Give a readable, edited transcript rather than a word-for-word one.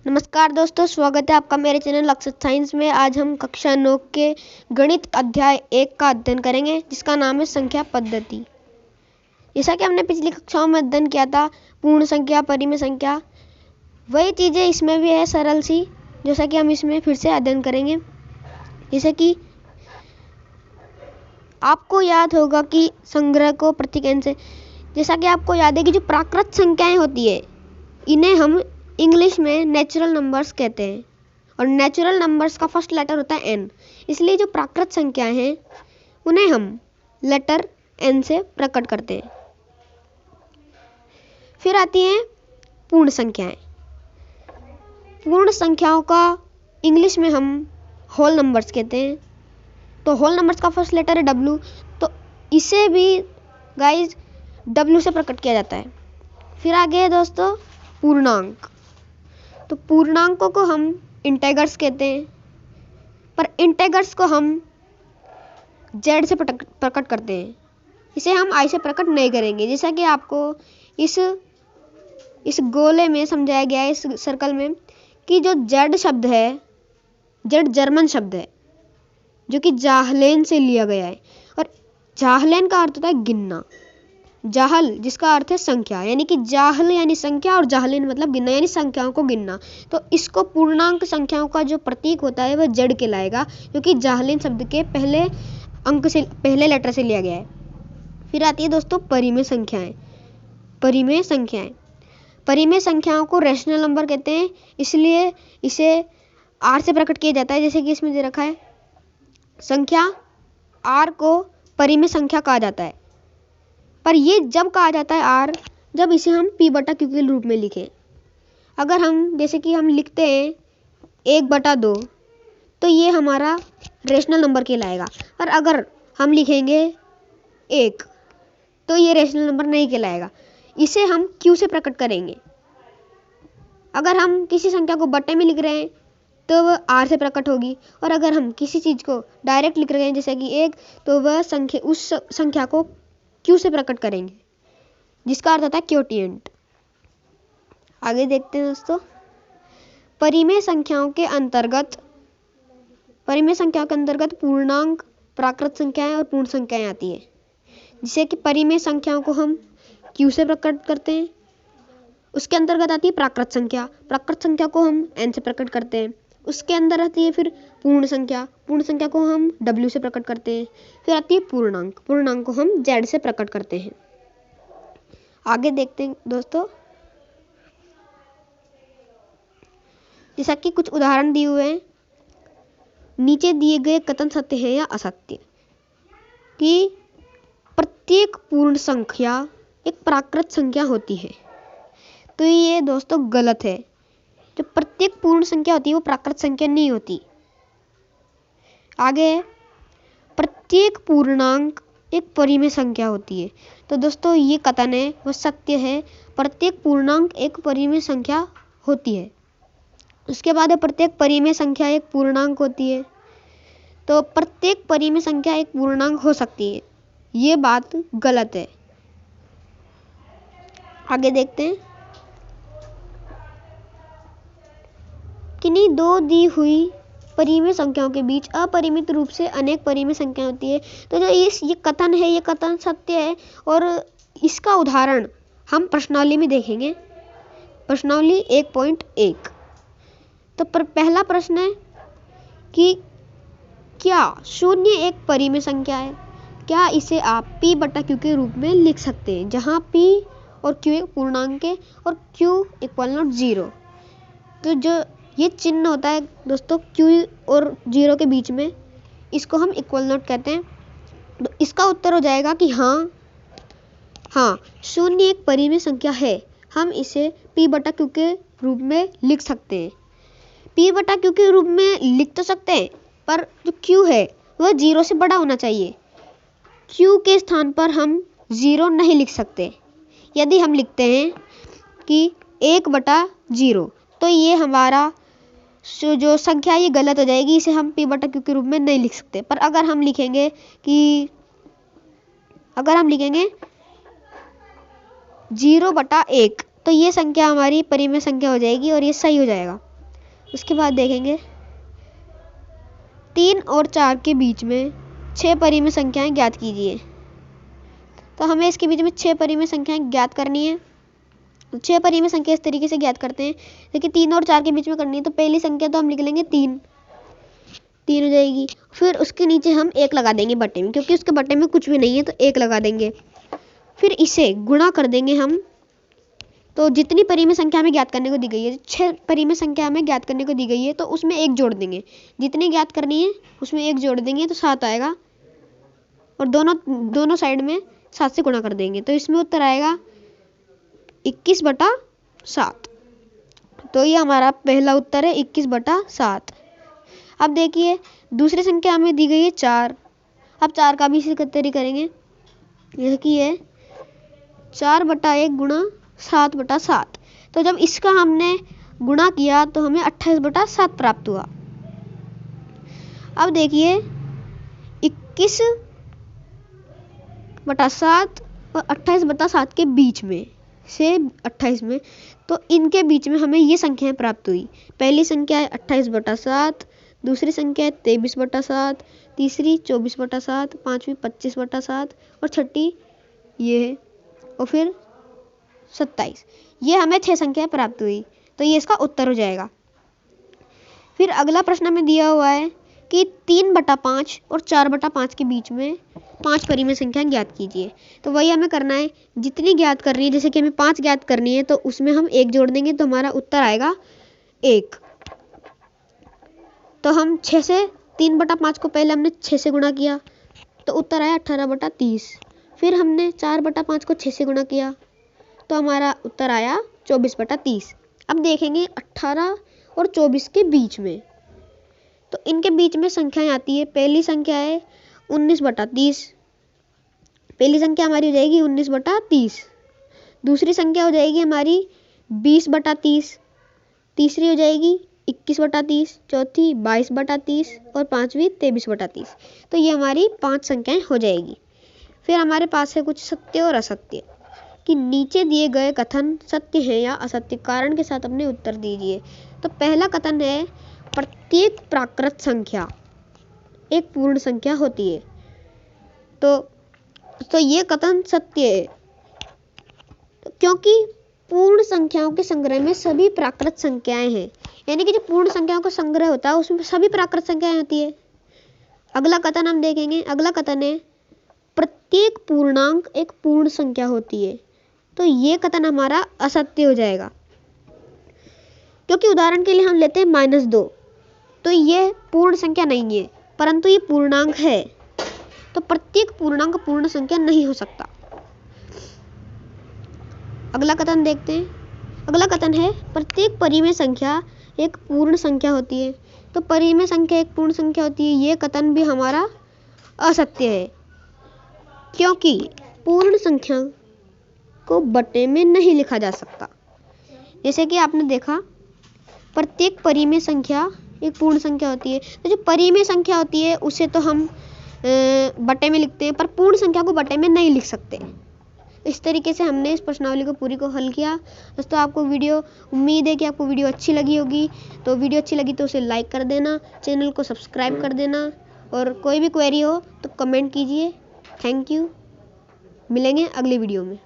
नमस्कार दोस्तों, स्वागत है आपका मेरे चैनल अक्षर साइंस में। आज हम कक्षा 9 के गणित अध्याय 1 का अध्ययन करेंगे, जिसका नाम है संख्या पद्धति। जैसा कि हमने पिछली कक्षाओं में अध्ययन किया था पूर्ण संख्या, परिमेय संख्या, वही चीज़ें इसमें भी है सरल सी, जैसा कि हम इसमें फिर से अध्ययन करेंगे। जैसे कि आपको याद होगा कि संग्रह को प्रतीक से, जैसा कि आपको याद है कि जो प्राकृत संख्याएं होती है इन्हें हम इंग्लिश में नेचुरल नंबर्स कहते हैं, और नेचुरल नंबर्स का फर्स्ट लेटर होता है एन। इसलिए जो प्राकृत संख्याएं हैं उन्हें हम लेटर एन से प्रकट करते हैं। फिर आती हैं पूर्ण संख्याएं। पूर्ण संख्याओं का इंग्लिश में हम होल नंबर्स कहते हैं। तो होल नंबर्स का फर्स्ट लेटर है डब्ल्यू, तो इसे भी गाइज डब्ल्यू से प्रकट किया जाता है। फिर आगे है दोस्तों पूर्णांक। तो पूर्णांकों को हम इंटेगर्स कहते हैं, पर इंटेगर्स को हम जेड से प्रकट करते हैं। इसे हम आई से प्रकट नहीं करेंगे। जैसा कि आपको इस गोले में समझाया गया है, इस सर्कल में, कि जो जेड शब्द है, जेड जर्मन शब्द है जो कि जाहलेन से लिया गया है, और जाहलेन का अर्थ होता है गिनना। जाहल जिसका अर्थ है संख्या, यानी कि जाहल यानी संख्या और जाहलेन मतलब गिनना, यानी संख्याओं को गिनना। तो इसको पूर्णांक संख्याओं का जो प्रतीक होता है वह जेड कहलाएगा, क्योंकि जाहलेन शब्द के पहले अंक से, पहले लेटर से लिया गया है। फिर आती है दोस्तों परिमेय संख्याएं। परिमेय संख्याएं, परिमेय संख्याओं को रैशनल नंबर कहते हैं, इसलिए इसे आर से प्रकट किया जाता है। जैसे कि इसमें दे रखा है, संख्या आर को परिमेय संख्या कहा जाता है, पर ये जब कहा जाता है आर, जब इसे हम p बटा क्यू के रूप में लिखें। अगर हम जैसे कि हम लिखते हैं 1/2, तो ये हमारा रेशनल नंबर कहलाएगा। पर अगर हम लिखेंगे 1, तो ये रेशनल नंबर नहीं कहलाएगा। इसे हम क्यू से प्रकट करेंगे। अगर हम किसी संख्या को बटे में लिख रहे हैं तो वह आर से प्रकट होगी, और अगर हम किसी चीज़ को डायरेक्ट लिख रहे हैं जैसे कि 1, तो वह संख्या, उस संख्या को क्यू से प्रकट करेंगे, जिसका अर्थ होता है क्वोटिएंट। आगे देखते हैं दोस्तों परिमेय संख्याओं के अंतर्गत। परिमेय संख्याओं के अंतर्गत पूर्णांक, प्राकृत संख्याएं और पूर्ण संख्याएं आती है। जिसे कि परिमेय संख्याओं को हम क्यू से प्रकट करते हैं, उसके अंतर्गत आती है प्राकृत संख्या। प्राकृत संख्या को हम एन से प्रकट करते हैं। उसके अंदर आती है फिर पूर्ण संख्या। पूर्ण संख्या को हम डब्ल्यू से प्रकट करते हैं। फिर आती है पूर्णांक। पूर्णांक को हम जेड से प्रकट करते हैं। आगे देखते हैं दोस्तों, जैसा कि कुछ उदाहरण दिए हुए हैं। नीचे दिए गए कथन सत्य है या असत्य, कि प्रत्येक पूर्ण संख्या एक प्राकृत संख्या होती है। तो ये दोस्तों गलत है। जो प्रत्येक पूर्ण संख्या होती है वो प्राकृत संख्या नहीं होती। आगे है प्रत्येक पूर्णांक एक परिमेय संख्या होती है। तो दोस्तों ये कथन है वो सत्य है, प्रत्येक पूर्णांक एक परिमेय संख्या होती है। उसके बाद है प्रत्येक परिमेय संख्या एक पूर्णांक होती है। तो प्रत्येक परिमेय संख्या एक पूर्णांक हो सकती है, ये बात गलत है। आगे देखते हैं, किन्हीं दो दी हुई परिमेय संख्याओं के बीच अपरिमित रूप से अनेक परिमेय संख्याएं होती है। तो जो ये कथन है, ये कथन सत्य है, और इसका उदाहरण हम प्रश्नावली में देखेंगे। प्रश्नावली 1.1। तो पहला प्रश्न है कि क्या 0 एक परिमेय संख्या है? क्या इसे आप p बटा q के रूप में लिख सकते हैं, जहां p और q एक पूर्णांक है और q = 0। तो जो ये चिन्ह होता है दोस्तों q और 0 के बीच में, इसको हम इक्वल नोट कहते हैं। तो इसका उत्तर हो जाएगा कि हाँ 0 एक परिमेय संख्या है। हम इसे p बटा q के रूप में लिख सकते हैं। p बटा q के रूप में लिख तो सकते हैं, पर जो q है वह 0 से बड़ा होना चाहिए। q के स्थान पर हम 0 नहीं लिख सकते। यदि हम लिखते हैं कि 1/0, तो ये हमारा जो संख्या ये गलत हो जाएगी। इसे हम p बटा q के रूप में नहीं लिख सकते। पर अगर हम लिखेंगे 0/1, तो ये संख्या हमारी परिमेय संख्या हो जाएगी और ये सही हो जाएगा। उसके बाद देखेंगे 3 और 4 के बीच में 6 परिमेय संख्याएं ज्ञात कीजिए। तो हमें इसके बीच में 6 परिमेय संख्याएं ज्ञात करनी है। 6 परिमेय संख्या इस तरीके से ज्ञात करते हैं। देखिए 3 और 4 के बीच में करनी है, तो पहली संख्या तो हम लिख लेंगे 3 हो जाएगी। फिर उसके नीचे हम 1 लगा देंगे बटे में, क्योंकि उसके बटे में कुछ भी नहीं है तो 1 लगा देंगे। फिर इसे गुणा कर देंगे हम। तो जितनी परिमेय संख्या हमें ज्ञात करने को दी गई है, 6 परिमेय संख्या हमें ज्ञात करने को दी गई है, तो उसमें 1 जोड़ देंगे। जितनी ज्ञात करनी है उसमें 1 जोड़ देंगे तो 7 आएगा, और दोनों साइड में 7 से गुणा कर देंगे, तो इसमें उत्तर आएगा 21/7। तो ये हमारा पहला उत्तर है 21/7। अब देखिए दूसरी संख्या हमें दी गई है 4। अब 4 का भी इसी तरीके करेंगे। यह की है 4/1 गुणा 7/7। तो जब इसका हमने गुणा किया तो हमें 28/7 प्राप्त हुआ। अब देखिए 21/7 और 28/7 के बीच में से 28 में, तो इनके बीच में हमें ये संख्याएं प्राप्त हुई। पहली संख्या है 28/7, दूसरी संख्या है 23/7, तीसरी 24/7, पांचवी 25/7 और छठी ये है, और फिर 27। ये हमें 6 संख्याएं प्राप्त हुई, तो ये इसका उत्तर हो जाएगा। फिर अगला प्रश्न में दिया हुआ है कि 3/5 और 4/5 के बीच में 5 परिमेय संख्या ज्ञात कीजिए। तो वही हमें करना है, जितनी ज्ञात करनी है, जैसे कि हमें 5 ज्ञात करनी है तो उसमें हम 1 जोड़ देंगे तो हमारा उत्तर आएगा 1। तो हम 6 से 3/5 को पहले हमने 6 से गुणा किया तो उत्तर आया 18/30। फिर हमने 4/5 को 6 से गुणा किया तो हमारा उत्तर आया 24/30। अब देखेंगे 18 और 24 के बीच में, तो इनके बीच में संख्याएं आती है। पहली संख्या है 19/30। पहली संख्या हमारी हो जाएगी 19/30। दूसरी संख्या हो जाएगी हमारी 20/30। तीसरी हो जाएगी 21/30, चौथी 22/30 और पांचवी 23/30। तो ये हमारी 5 संख्याएं हो जाएगी। फिर हमारे पास है कुछ सत्य और असत्य, कि नीचे दिए गए कथन सत्य है या असत्य, कारण के साथ अपने उत्तर दीजिए। तो पहला कथन है प्रत्येक प्राकृत संख्या एक पूर्ण संख्या होती है। तो ये कथन सत्य है, क्योंकि पूर्ण संख्याओं के संग्रह में सभी प्राकृत संख्याएं हैं। यानी कि जो पूर्ण संख्याओं का संग्रह होता है उसमें सभी प्राकृत संख्याएं होती है। अगला कथन हम देखेंगे। अगला कथन है प्रत्येक पूर्णांक एक पूर्ण संख्या होती है। तो ये कथन हमारा असत्य हो जाएगा, क्योंकि उदाहरण के लिए हम लेते हैं -2, तो ये पूर्ण संख्या नहीं है, परंतु ये पूर्णांक है। तो प्रत्येक पूर्णांक पूर्ण संख्या नहीं हो सकता। अगला कथन देखते हैं। अगला कथन है प्रत्येक परिमेय संख्या एक पूर्ण संख्या होती है। तो परिमेय संख्या एक पूर्ण संख्या होती है, ये कथन भी हमारा असत्य है, क्योंकि पूर्ण संख्या को बटे में नहीं लिखा जा सकता। जैसे कि आपने देखा प्रत्येक परिमेय संख्या एक पूर्ण संख्या होती है, तो जो परिमेय संख्या होती है उसे तो हम बटे में लिखते हैं, पर पूर्ण संख्या को बटे में नहीं लिख सकते। इस तरीके से हमने इस प्रश्नावली को पूरी को हल किया। दोस्तों आपको वीडियो, उम्मीद है कि आपको वीडियो अच्छी लगी होगी। तो वीडियो अच्छी लगी तो उसे लाइक कर देना, चैनल को सब्सक्राइब कर देना, और कोई भी क्वेरी हो तो कमेंट कीजिए। Thank you. मिलेंगे अगली वीडियो में।